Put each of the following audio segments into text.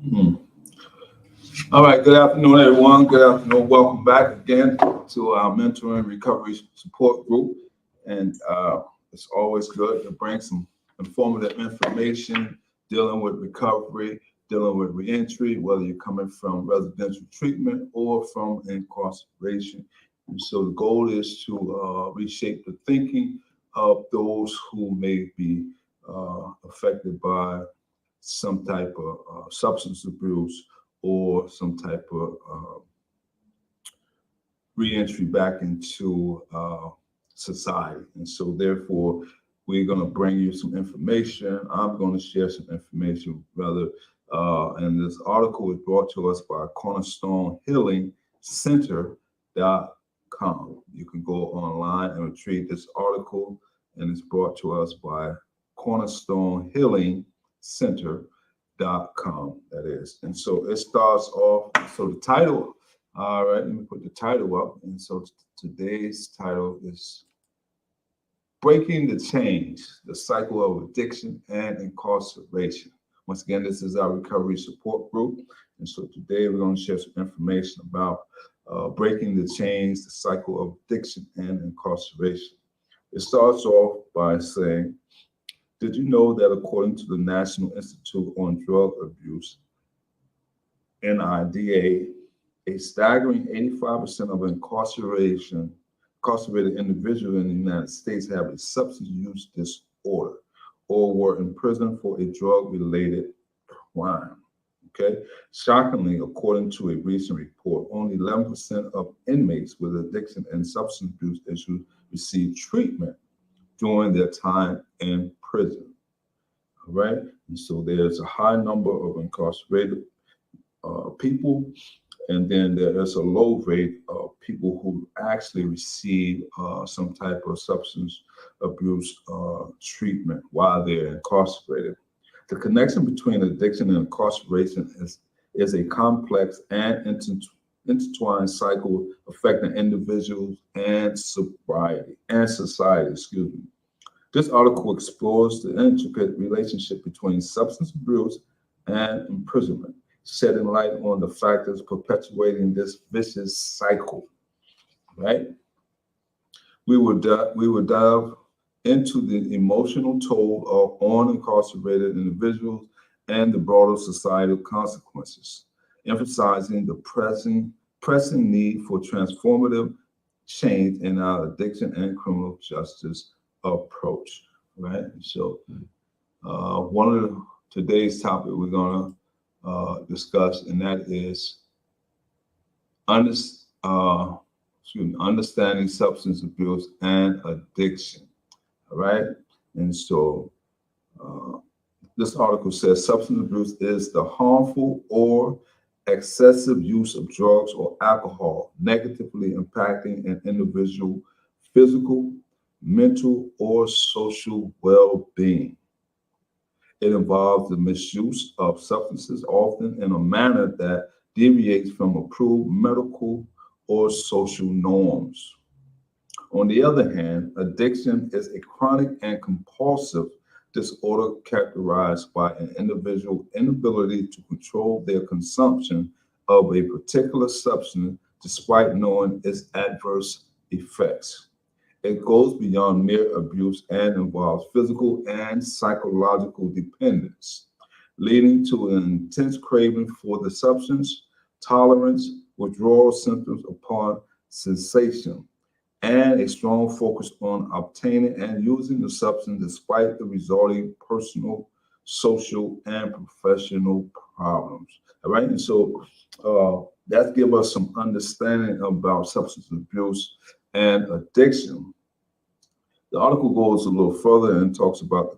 Hmm. All right, good afternoon, everyone. Good afternoon. Welcome back again to our mentoring recovery support group. And it's always good to bring some informative information dealing with recovery, dealing with reentry, whether you're coming from residential treatment or from incarceration. And so the goal is to reshape the thinking of those who may be affected by some type of substance abuse or some type of reentry back into society. And so, therefore, we're going to bring you some information. I'm going to share some information, rather. And this article is brought to us by Cornerstone Healing Center.com. You can go online and retrieve this article, and it's brought to us by Cornerstone Healing Center.com. That is. And so it starts off. So the title, all right, let me put the title up. And so today's title is Breaking the Change, the Cycle of Addiction and Incarceration. Once again, this is our recovery support group. And so today we're going to share some information about breaking the change, the cycle of addiction and incarceration. It starts off by saying, did you know that according to the National Institute on Drug Abuse, NIDA, a staggering 85% of incarcerated individuals in the United States have a substance use disorder or were in prison for a drug-related crime. Okay. Shockingly, according to a recent report, only 11% of inmates with addiction and substance abuse issues receive treatment during their time in prison. All right. And so there's a high number of incarcerated people, and then there is a low rate of people who actually receive some type of substance abuse treatment while they're incarcerated. The connection between addiction and incarceration is a complex and intertwined cycle affecting individuals and sobriety and society. Excuse me. This article explores the intricate relationship between substance abuse and imprisonment, shedding light on the factors perpetuating this vicious cycle. Right? We will dive into the emotional toll on incarcerated individuals and the broader societal consequences, emphasizing the pressing need for transformative change in our addiction and criminal justice approach. Right? So, one of today's topic we're gonna discuss, and that is understanding substance abuse and addiction. All right. And so this article says substance abuse is the harmful or excessive use of drugs or alcohol negatively impacting an individual physical, mental, or social well-being. It involves the misuse of substances, often in a manner that deviates from approved medical or social norms. On the other hand, addiction is a chronic and compulsive disorder characterized by an individual's inability to control their consumption of a particular substance despite knowing its adverse effects. It goes beyond mere abuse and involves physical and psychological dependence, leading to an intense craving for the substance, tolerance, withdrawal symptoms upon cessation, and a strong focus on obtaining and using the substance despite the resulting personal, social, and professional problems. All right, and so that gives us some understanding about substance abuse and addiction. The article goes a little further and talks about the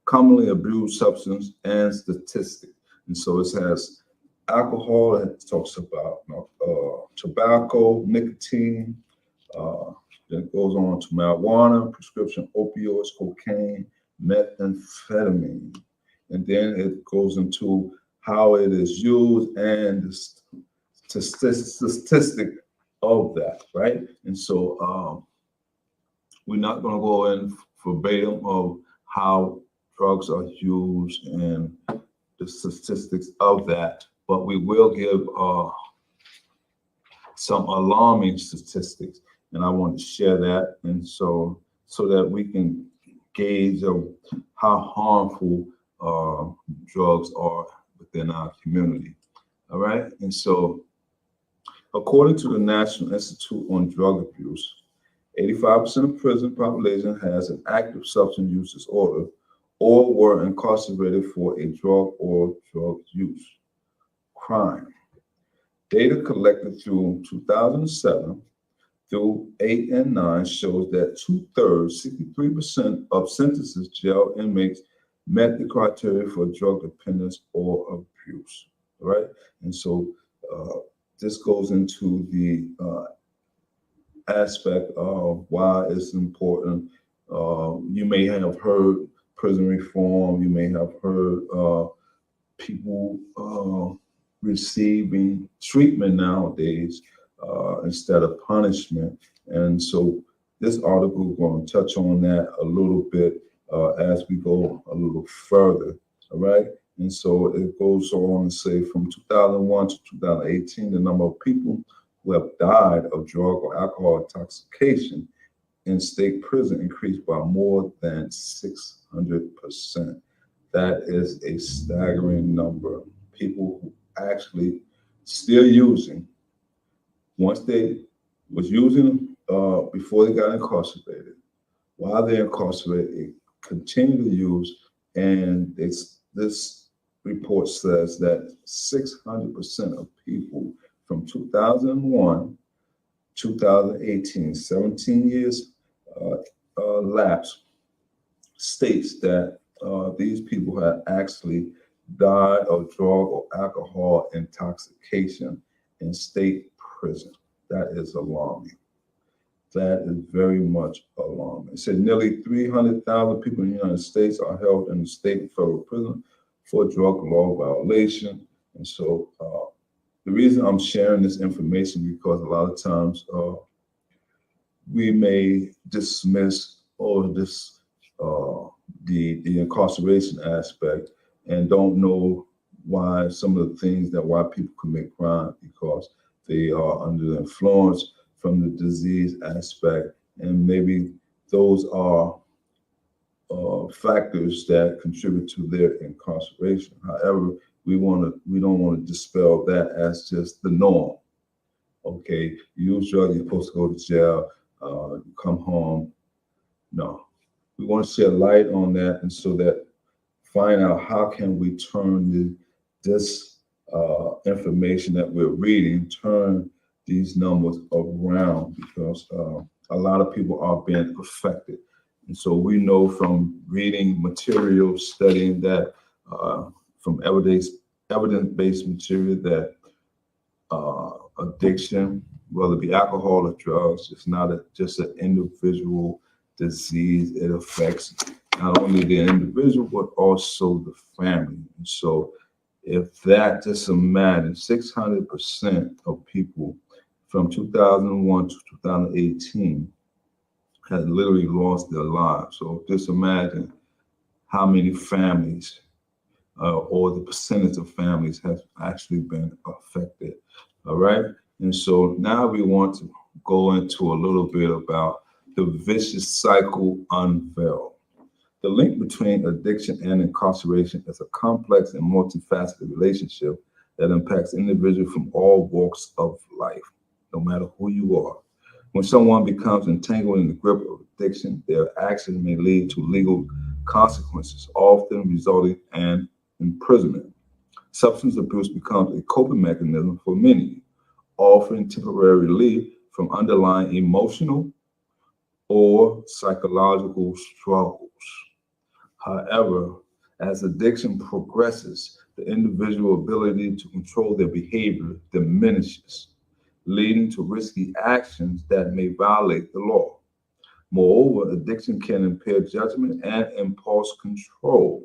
commonly abused substance and statistic. And so it has alcohol, it talks about tobacco, nicotine, then it goes on to marijuana, prescription opioids, cocaine, methamphetamine. And then it goes into how it is used and the statistic of that, right? And so we're not going to go in verbatim of how drugs are used and the statistics of that, but we will give some alarming statistics, and I want to share that, and so that we can gauge of how harmful drugs are within our community. All right, and so according to the National Institute on Drug Abuse, 85% of prison population has an active substance use disorder or were incarcerated for a drug or drug use crime. Data collected through 2007 through 8 and 9 shows that two-thirds, 63% of sentences jail inmates met the criteria for drug dependence or abuse, right? And so this goes into the aspect of why it's important. You may have heard prison reform, you may have heard people receiving treatment nowadays instead of punishment. And so this article is going to touch on that a little bit as we go a little further, all right? And so it goes on to say from 2001 to 2018, the number of people who have died of drug or alcohol intoxication in state prison increased by more than 600%. That is a staggering number. People who actually still using, once they was using before they got incarcerated, while they're incarcerated, they continue to use, and this report says that 600% of people from 2001, 2018, 17 years lapse, states that these people have actually died of drug or alcohol intoxication in state prison. That is alarming. That is very much alarming. It said nearly 300,000 people in the United States are held in the state and federal prison for drug law violation. And so the reason I'm sharing this information because a lot of times we may dismiss or this the incarceration aspect and don't know why some of the things that why people commit crime because they are under the influence from the disease aspect, and maybe those are factors that contribute to their incarceration. However, we don't want to dispel that as just the norm. Okay, you use drugs, you're supposed to go to jail, you come home. No, we want to shed light on that, and so that find out how can we turn this information that we're reading, turn these numbers around, because a lot of people are being affected. And so we know from reading materials, studying that from evidence-based material that addiction, whether it be alcohol or drugs, it's not just an individual disease. It affects not only the individual, but also the family. And so if that, just imagine 600% of people from 2001 to 2018 had literally lost their lives. So just imagine how many families or the percentage of families has actually been affected. All right. And so now we want to go into a little bit about the vicious cycle unveiled. The link between addiction and incarceration is a complex and multifaceted relationship that impacts individuals from all walks of life, no matter who you are. When someone becomes entangled in the grip of addiction, their actions may lead to legal consequences, often resulting in imprisonment. Substance abuse becomes a coping mechanism for many, offering temporary relief from underlying emotional or psychological struggles. However, as addiction progresses, the individual's ability to control their behavior diminishes, leading to risky actions that may violate the law. Moreover, addiction can impair judgment and impulse control,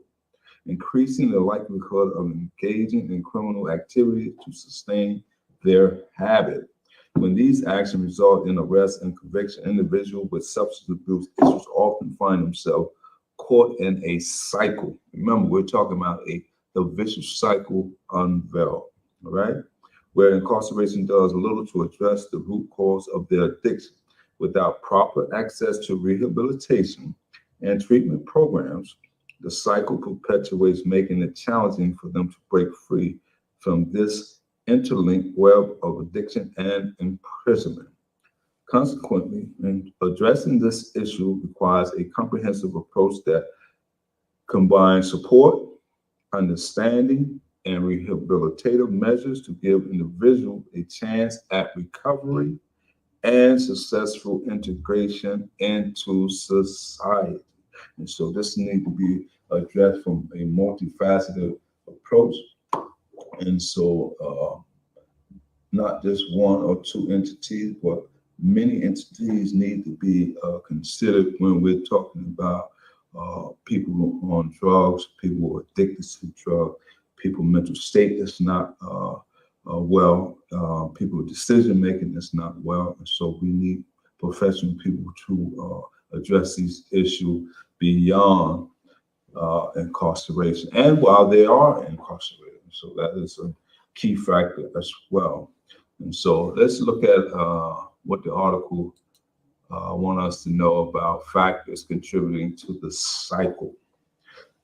increasing the likelihood of engaging in criminal activity to sustain their habit. When these actions result in arrest and conviction, individuals with substance abuse issues often find themselves caught in a cycle. Remember, we're talking about a the vicious cycle unveiled, all right? Where incarceration does little to address the root cause of their addiction. Without proper access to rehabilitation and treatment programs, the cycle perpetuates, making it challenging for them to break free from this interlinked web of addiction and imprisonment. Consequently, in addressing this issue requires a comprehensive approach that combines support, understanding, and rehabilitative measures to give individuals a chance at recovery and successful integration into society. And so this needs to be addressed from a multifaceted approach. And so not just one or two entities, but many entities need to be considered when we're talking about people on drugs, people addicted to drugs, people mental state that's not well, people decision making that's not well. And so we need professional people to address these issues beyond incarceration and while they are incarcerated. So that is a key factor as well. And so let's look at what the article want us to know about factors contributing to the cycle.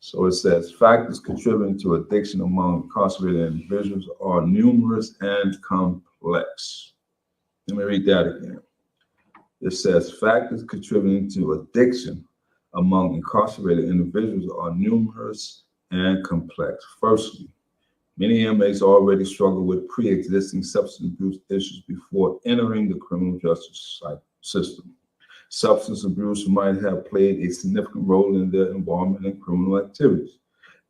So it says factors contributing to addiction among incarcerated individuals are numerous and complex. Let me read that again. It says factors contributing to addiction among incarcerated individuals are numerous and complex. Firstly, many inmates already struggle with pre-existing substance abuse issues before entering the criminal justice system. Substance abuse might have played a significant role in their involvement in criminal activities,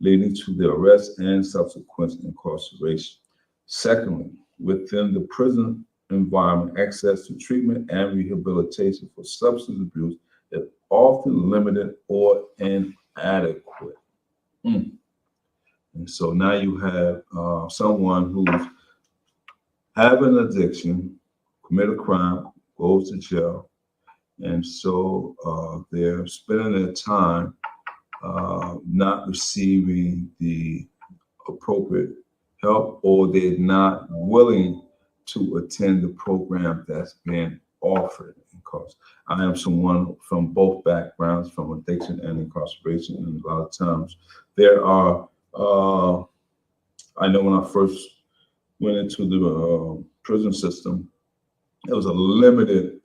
leading to their arrest and subsequent incarceration. Secondly, within the prison environment, access to treatment and rehabilitation for substance abuse is often limited or inadequate. And so now you have someone who's having an addiction, commit a crime, goes to jail, and so they're spending their time not receiving the appropriate help, or they're not willing to attend the program that's being offered. Because I am someone from both backgrounds, from addiction and incarceration, and a lot of times there are, I know when I first went into the prison system, there was a limited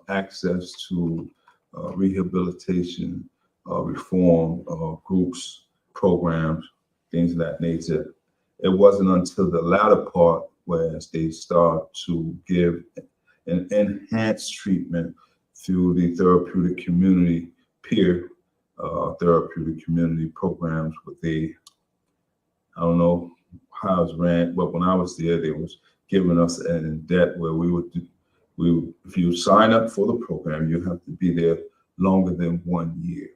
access to rehabilitation, reform groups, programs, things of that nature. It wasn't until the latter part where they start to give an enhanced treatment through the therapeutic community, peer therapeutic community programs. But I don't know how it's ran, but when I was there, they was giving us an in debt where if you sign up for the program, you have to be there longer than 1 year.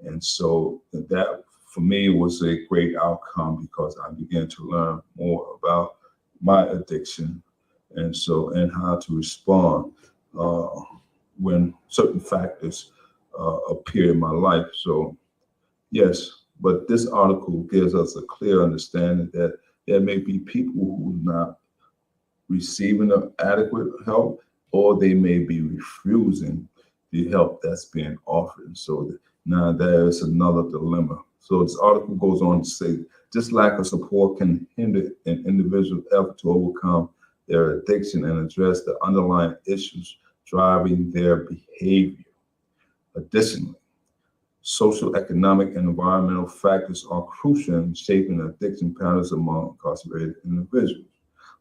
And so that for me was a great outcome because I began to learn more about my addiction and how to respond when certain factors appear in my life. So yes, but this article gives us a clear understanding that there may be people who are not receiving the adequate help, or they may be refusing the help that's being offered. So now there is another dilemma. So this article goes on to say, this lack of support can hinder an individual's effort to overcome their addiction and address the underlying issues driving their behavior. Additionally, social, economic, and environmental factors are crucial in shaping addiction patterns among incarcerated individuals.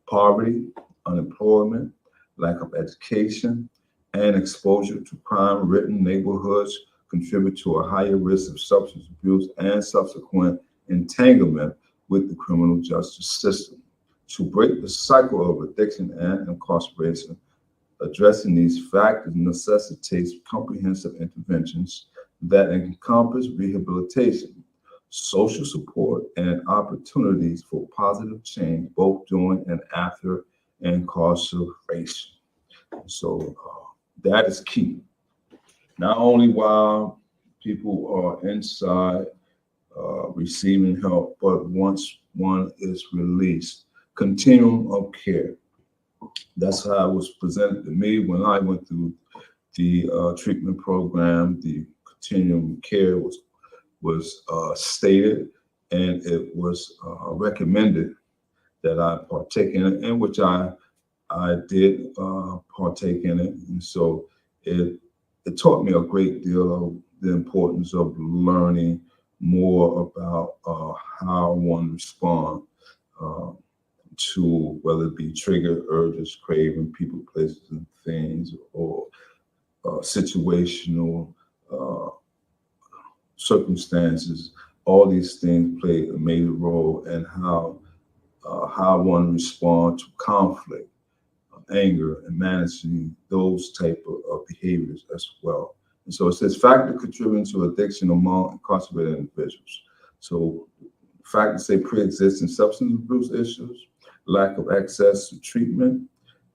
Poverty, unemployment, lack of education, and exposure to crime-ridden neighborhoods contribute to a higher risk of substance abuse and subsequent entanglement with the criminal justice system. To break the cycle of addiction and incarceration, addressing these factors necessitates comprehensive interventions that encompass rehabilitation, social support, and opportunities for positive change, both during and after incarceration. So that is key. Not only while people are inside receiving help, but once one is released, continuum of care. That's how it was presented to me when I went through the treatment program. The continuum of care was stated, and it was recommended that I partake in it, in which I did partake in it, and so it taught me a great deal of the importance of learning more about how one responds to whether it be trigger, urges, craving, people, places, and things, or situational circumstances. All these things play a major role in how one responds to conflict, anger, and managing those type of behaviors as well. And so it says factor contributing to addiction among incarcerated individuals. So factors say pre-existing substance abuse issues, lack of access to treatment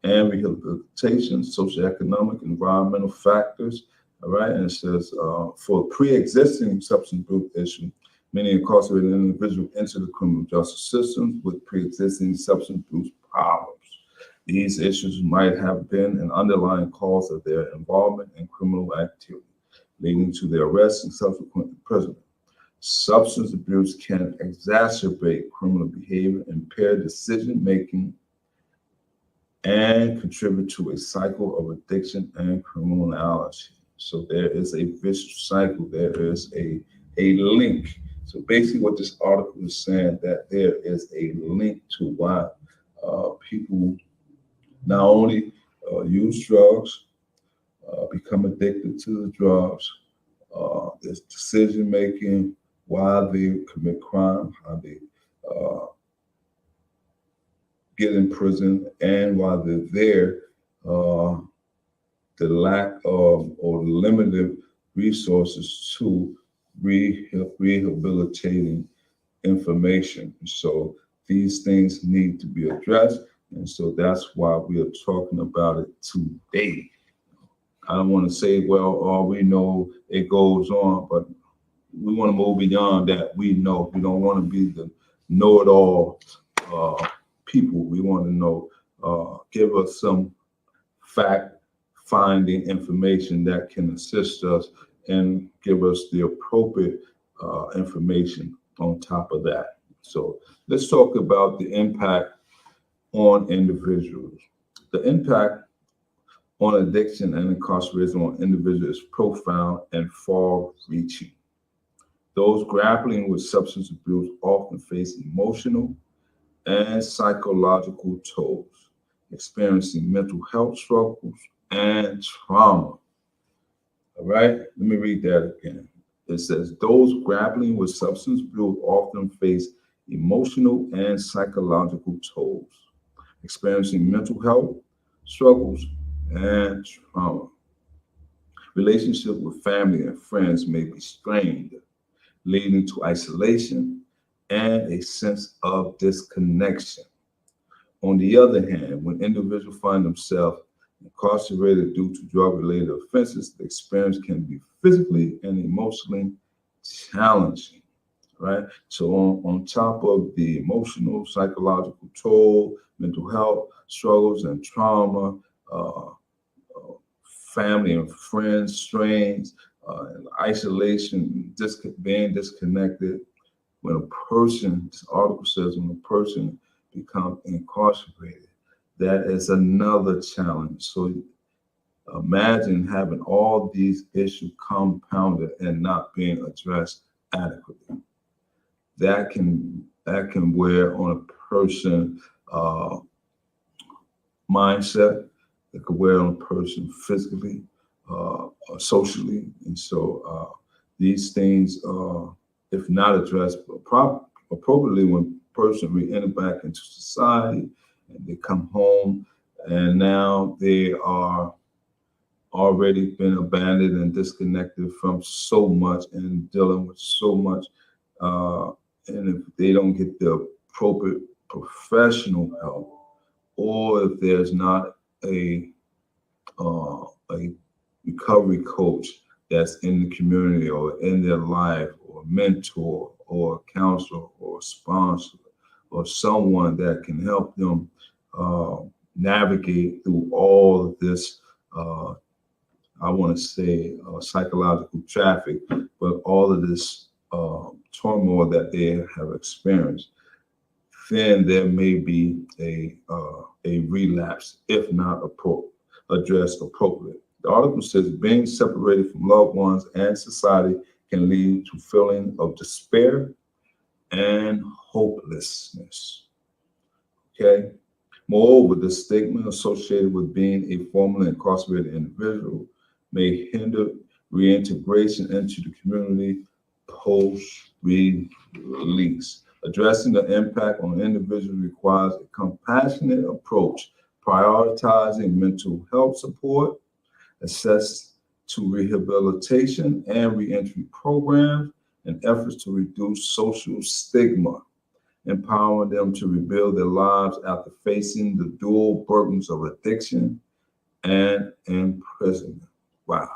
and rehabilitation, socioeconomic, environmental factors. All right, and it says for pre-existing substance abuse issue, many incarcerated individuals enter the criminal justice system with pre-existing substance abuse problems. These issues might have been an underlying cause of their involvement in criminal activity, leading to their arrest and subsequent imprisonment. Substance abuse can exacerbate criminal behavior, impair decision-making, and contribute to a cycle of addiction and criminality. So there is a vicious cycle. There is a link. So basically what this article is saying, that there is a link to why people not only use drugs, become addicted to the drugs, there's decision making, why they commit crime, how they get in prison, and while they're there, the lack of or limited resources to rehabilitating information. So these things need to be addressed. And so that's why we are talking about it today. I don't want to say, well, all we know it goes on, but we want to move beyond that. We know. We don't want to be the know-it-all people. We want to know, give us some fact-finding information that can assist us and give us the appropriate information on top of that. So let's talk about the impact on individuals. The impact on addiction and incarceration on individuals is profound and far-reaching. Those grappling with substance abuse often face emotional and psychological tolls, experiencing mental health struggles and trauma. All right, let me read that again. It says, those grappling with substance abuse often face emotional and psychological tolls, experiencing mental health struggles and trauma. Relationships with family and friends may be strained, leading to isolation and a sense of disconnection. On the other hand, when individuals find themselves incarcerated due to drug-related offenses, the experience can be physically and emotionally challenging, right? So on top of the emotional, psychological toll, mental health struggles and trauma, family and friends strains, isolation, being disconnected. When a person, this article says, when a person becomes incarcerated, that is another challenge. So imagine having all these issues compounded and not being addressed adequately. That can wear on a person mindset. It could wear on a person physically, socially, and so these things, if not addressed appropriately, when a person re-enter back into society and they come home, and now they are already been abandoned and disconnected from so much and dealing with so much, and if they don't get the appropriate professional help, or if there's not a recovery coach that's in the community or in their life, or mentor, or a counselor or a sponsor or someone that can help them navigate through all of this, I want to say psychological traffic, but all of this turmoil that they have experienced, then there may be a relapse if not addressed appropriately. The article says being separated from loved ones and society can lead to feeling of despair and hopelessness. Okay. Moreover, the stigma associated with being a formerly incarcerated individual may hinder reintegration into the community post-release. Addressing the impact on individuals requires a compassionate approach, prioritizing mental health support, access to rehabilitation and reentry programs, and efforts to reduce social stigma, empowering them to rebuild their lives after facing the dual burdens of addiction and imprisonment. Wow,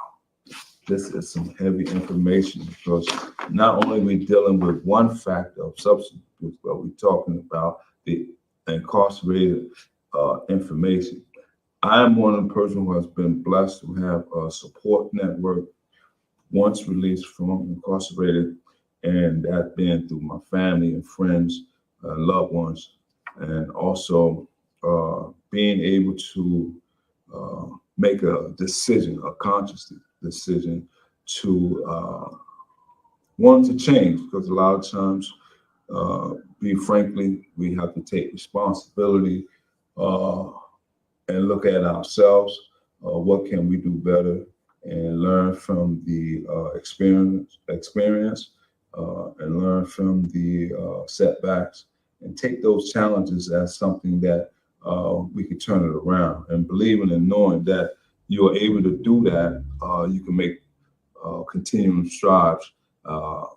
this is some heavy information because not only are we dealing with one factor of substance abuse, but we're talking about the incarcerated information. I am one of the person who has been blessed to have a support network once released from incarcerated, and that been through my family and friends, loved ones, and also being able to make a decision, a conscious decision to want to change, because a lot of times, be frankly, we have to take responsibility and look at ourselves. What can we do better, and learn from the experience, and learn from the setbacks, and take those challenges as something that we can turn it around. And believing and knowing that you are able to do that, you can make continuing strides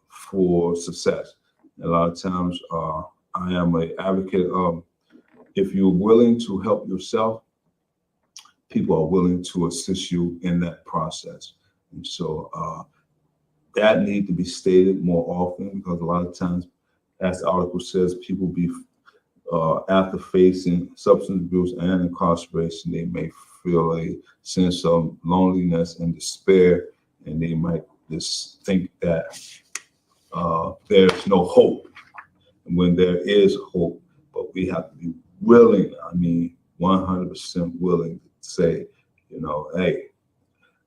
for success. A lot of times, I am an advocate of, if you're willing to help yourself, people are willing to assist you in that process. And so that need to be stated more often, because a lot of times, as the article says, people be after facing substance abuse and incarceration, they may feel a sense of loneliness and despair, and they might just think that there's no hope, when there is hope. But we have to be willing, 100% willing to say, hey,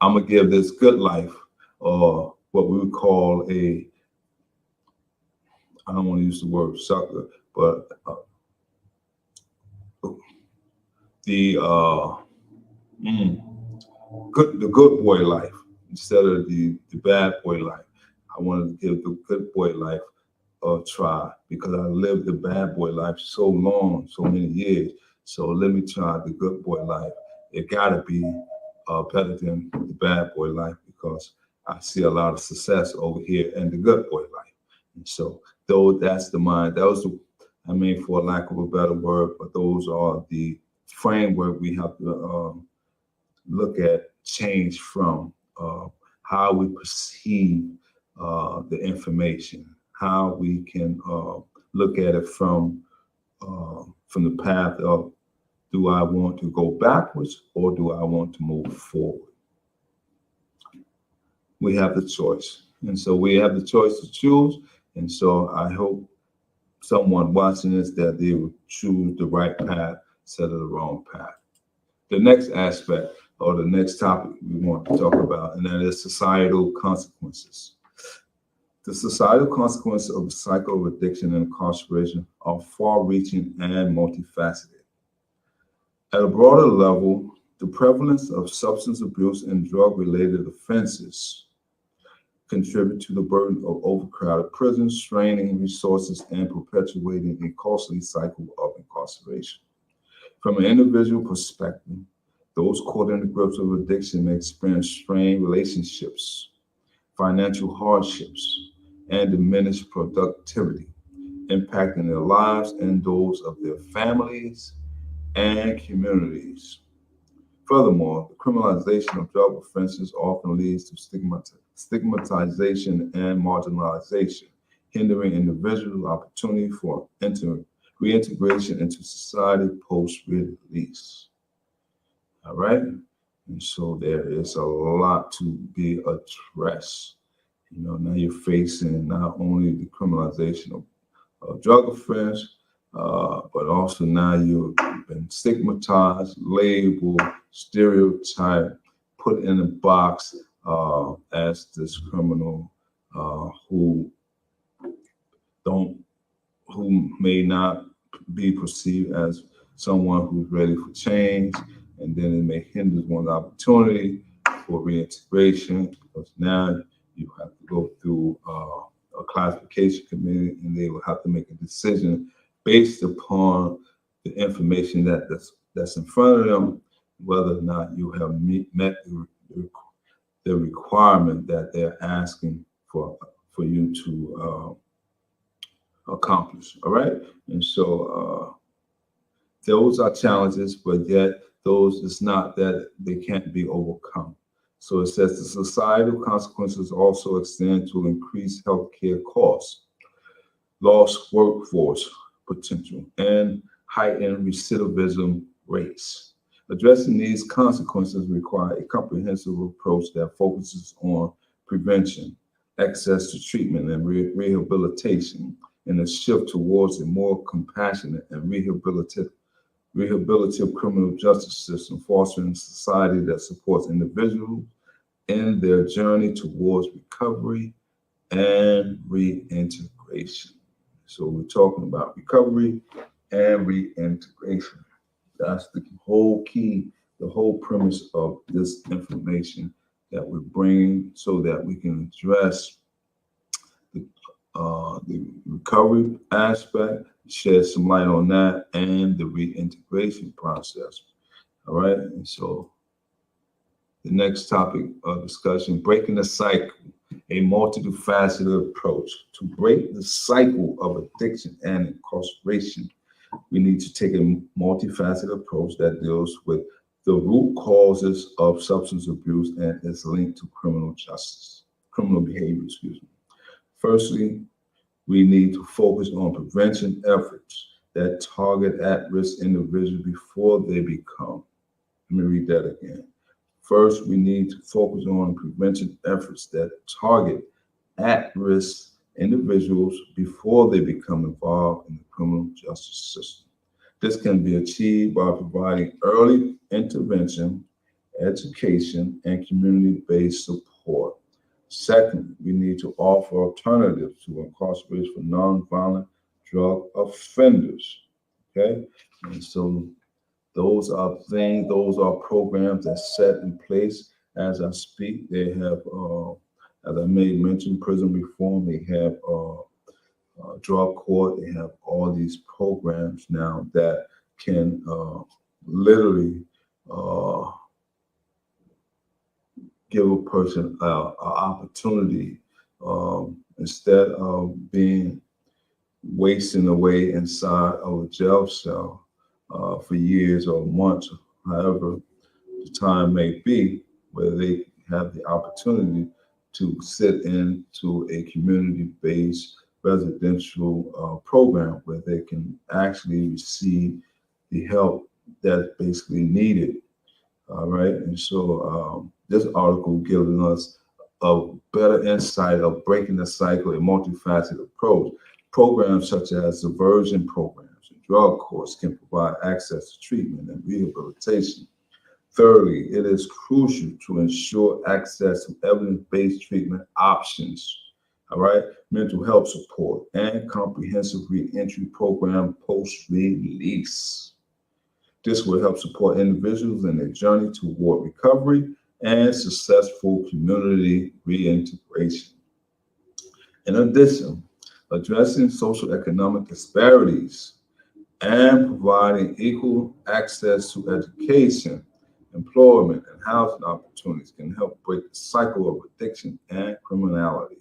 I'm gonna give this good life, or what we would call I don't want to use the word sucker, but the good boy life instead of the bad boy life. I wanted to give the good boy life a try, because I lived the bad boy life so long, so many years. So let me try the good boy life. It gotta be better than the bad boy life, because I see a lot of success over here in the good boy life. And so, though that's the mind, for lack of a better word, but those are the framework we have to look at, change from how we perceive the information, how we can look at it from the path of, do I want to go backwards or do I want to move forward? We have the choice. And so we have the choice to choose. And so I hope someone watching this, that they will choose the right path instead of the wrong path. The next aspect, or the next topic we want to talk about, and that is societal consequences. The societal consequences of the cycle of addiction and incarceration are far-reaching and multifaceted. At a broader level, the prevalence of substance abuse and drug-related offenses contribute to the burden of overcrowded prisons, straining resources, and perpetuating a costly cycle of incarceration. From an individual perspective, those caught in the grips of addiction may experience strained relationships, financial hardships, and diminished productivity, impacting their lives and those of their families and communities. Furthermore, the criminalization of drug offenses often leads to stigmatization and marginalization, hindering individual opportunity for reintegration into society post-release. All right? And so there is a lot to be addressed. Now you're facing not only the criminalization of drug offense, but also now you've been stigmatized, labeled, stereotyped, put in a box as this criminal who may not be perceived as someone who's ready for change, and then it may hinder one's opportunity for reintegration, because now you have to go through a classification committee, and they will have to make a decision based upon the information that's in front of them, whether or not you have met the requirement that they're asking for you to accomplish. All right, and so those are challenges, but yet those it's not that they can't be overcome. So it says the societal consequences also extend to increased healthcare costs, lost workforce potential, and heightened recidivism rates. Addressing these consequences require a comprehensive approach that focuses on prevention, access to treatment, and rehabilitation, and a shift towards a more compassionate and rehabilitative criminal justice system, fostering a society that supports individuals in their journey towards recovery and reintegration. So we're talking about recovery and reintegration. That's the whole key, the whole premise of this information that we're bringing, so that we can address the recovery aspect, shed some light on that, and the reintegration process. All right, and so the next topic of discussion: breaking the cycle, a multifaceted approach. To break the cycle of addiction and incarceration, we need to take a multifaceted approach that deals with the root causes of substance abuse and is linked to criminal behavior, excuse me. Firstly, we need to focus on prevention efforts that target at-risk individuals before they become. Let me read that again. First, we need to focus on prevention efforts that target at-risk individuals before they become involved in the criminal justice system. This can be achieved by providing early intervention, education, and community-based support. Second, we need to offer alternatives to incarceration for nonviolent drug offenders. Okay, and so those are programs that's set in place as I speak. They have, as I may mention, prison reform. They have drug court. They have all these programs now that can literally give a person an opportunity instead of being wasting away inside of a jail cell for years or months, however the time may be, where they have the opportunity to sit into a community-based residential program where they can actually receive the help that's basically needed. All right, and so this article giving us a better insight of breaking the cycle, a multifaceted approach. Programs such as diversion programs and drug courts can provide access to treatment and rehabilitation. Thirdly, it is crucial to ensure access to evidence-based treatment options, all right, mental health support, and comprehensive reentry program post-release. This will help support individuals in their journey toward recovery and successful community reintegration. In addition, addressing social economic disparities and providing equal access to education, employment, and housing opportunities can help break the cycle of addiction and criminality.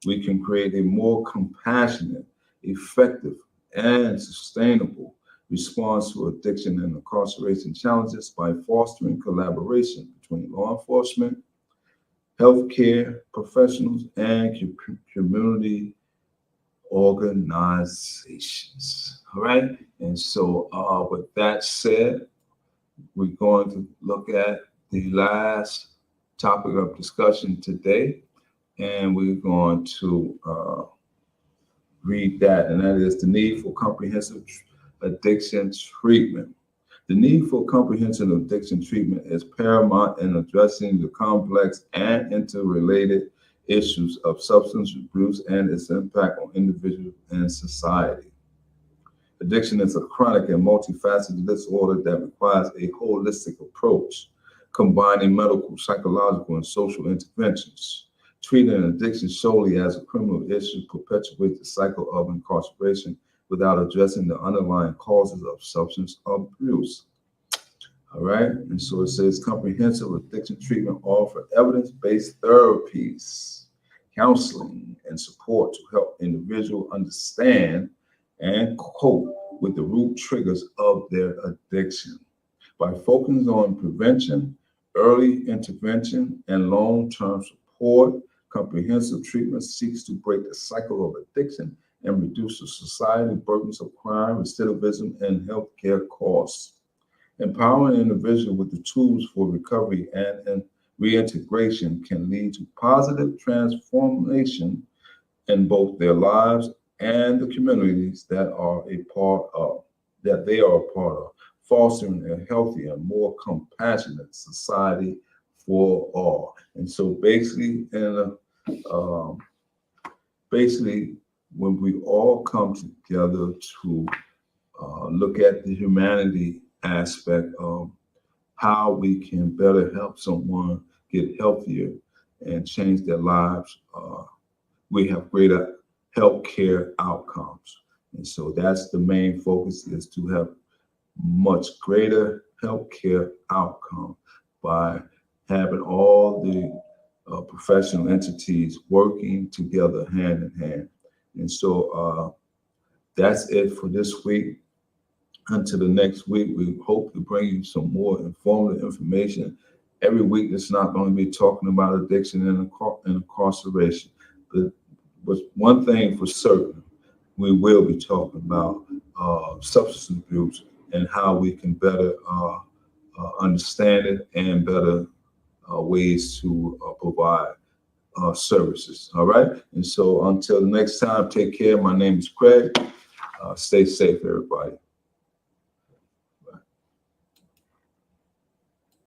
We can create a more compassionate, effective, and sustainable response to addiction and incarceration challenges by fostering collaboration between law enforcement, healthcare professionals, and community organizations. All right. And so with that said, we're going to look at the last topic of discussion today, and we're going to read that, and that is the need for comprehensive addiction treatment. The need for comprehensive addiction treatment is paramount in addressing the complex and interrelated issues of substance abuse and its impact on individuals and society. Addiction is a chronic and multifaceted disorder that requires a holistic approach, combining medical, psychological, and social interventions. Treating an addiction solely as a criminal issue perpetuates the cycle of incarceration without addressing the underlying causes of substance abuse. All right, and so it says comprehensive addiction treatment offer evidence-based therapies, counseling, and support to help individuals understand and cope with the root triggers of their addiction. By focusing on prevention, early intervention, and long-term support, comprehensive treatment seeks to break the cycle of addiction and reduce the societal burdens of crime, recidivism, and healthcare costs. Empowering individuals with the tools for recovery and reintegration can lead to positive transformation in both their lives and the communities that they are a part of, fostering a healthier and more compassionate society for all. And so basically, when we all come together to look at the humanity aspect of how we can better help someone get healthier and change their lives, we have greater healthcare outcomes. And so that's the main focus, is to have much greater healthcare outcome by having all the professional entities working together hand in hand. And so that's it for this week. Until the next week, we hope to bring you some more informative information. Every week, it's not going to be talking about addiction and incarceration. But one thing for certain, we will be talking about substance abuse and how we can better understand it and better ways to provide services. All right. And so until the next time, take care. My name is Craig. Stay safe, everybody.